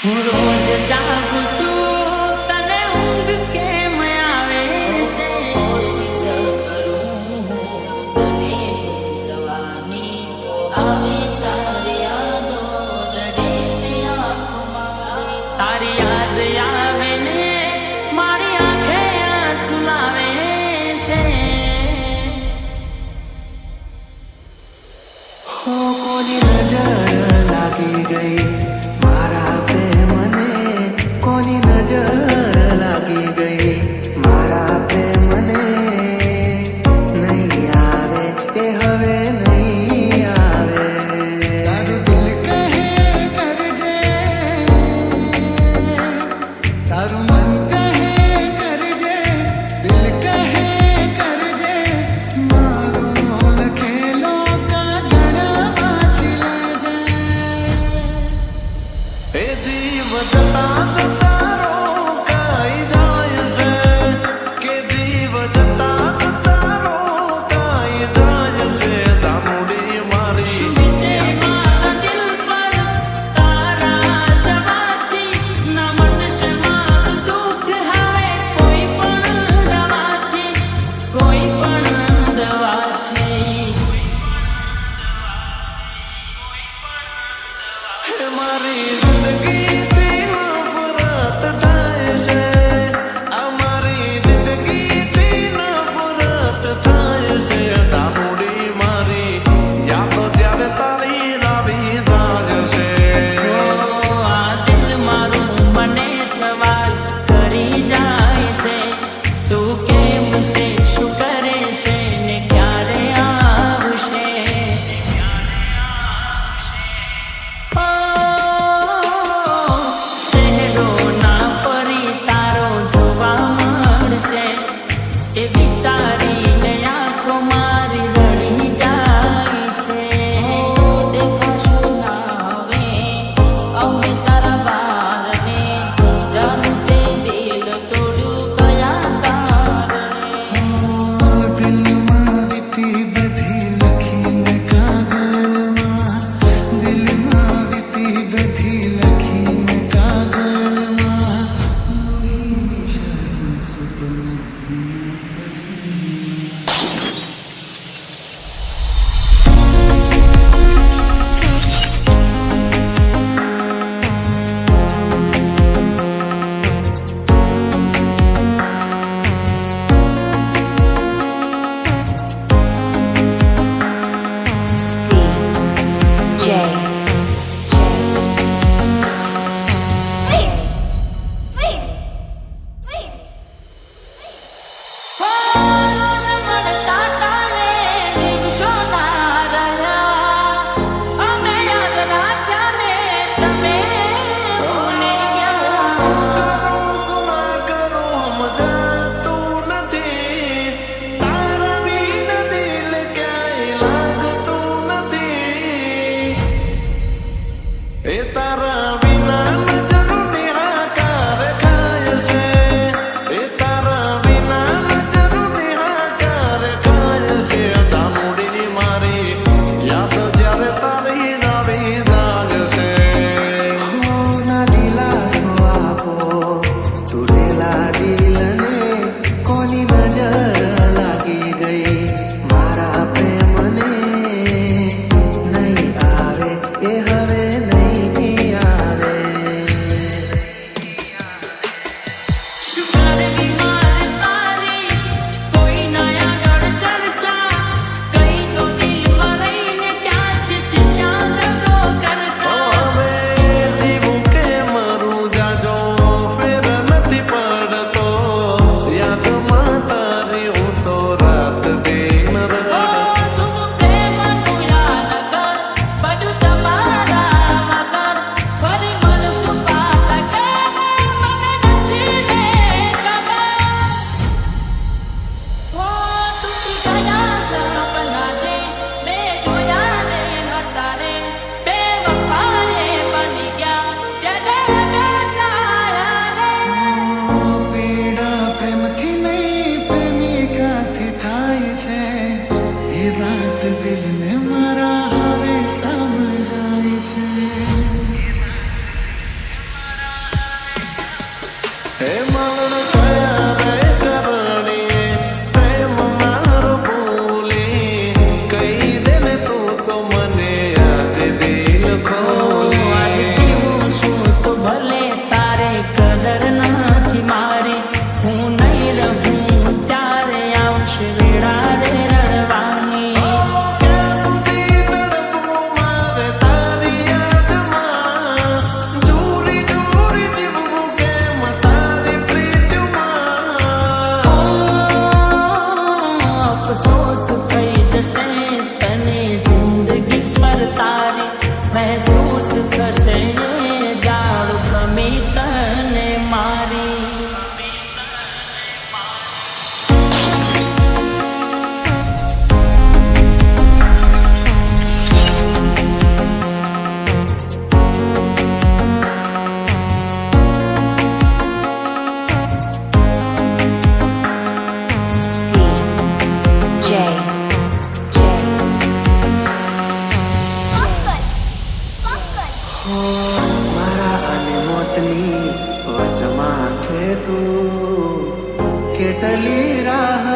હું રોજ જાગું છું તને ઊંઘ કેમ આવે છે કોશિશ કરું તને ભૂલવાની આવે તારી યાદો રડે છે આંખમાં તારી યાદ આવે ને મારી આંખે આંસુ લાવે છે હો કોની નજર લાગી ગઈ મારા પ્રેમને કોની નજર લાગી ગઈ મારા પ્રેમને નહીં આવે એ હવે નહીં આવે તારું દિલ કહે કરજે તારું મન કહે કરજે દિલ કહે કરજે મારો લખેલો કાગળ વાંચી લેજે એ જીવ જતા જતા રોકાઈ જાય છે કે જીવ જતા જતા રોકાઈ જાય છે જામુડી મારી શું વીતે મારા દિલ પર તારા જવાથી ના મટશે મારું દુઃખ હવે કોઈ પણ દવાથી કોઈ પણ દવાથી હે મારી જિંદગીથી નફરત થાય છે અમારી જિંદગીથી નફરત થાય છે જામુડી મારી યાદો જ્યારે તારી લાવી જાય છે આ દિલ મારું મને સવાલ કરી જાય છે તું કેમ છે શું કરે છે ને ક્યારે આવશે મહેસૂસ થશે જાણું ગમી તને મારી મારા અને મોતની વચમાં છે તું કેટલી રાહ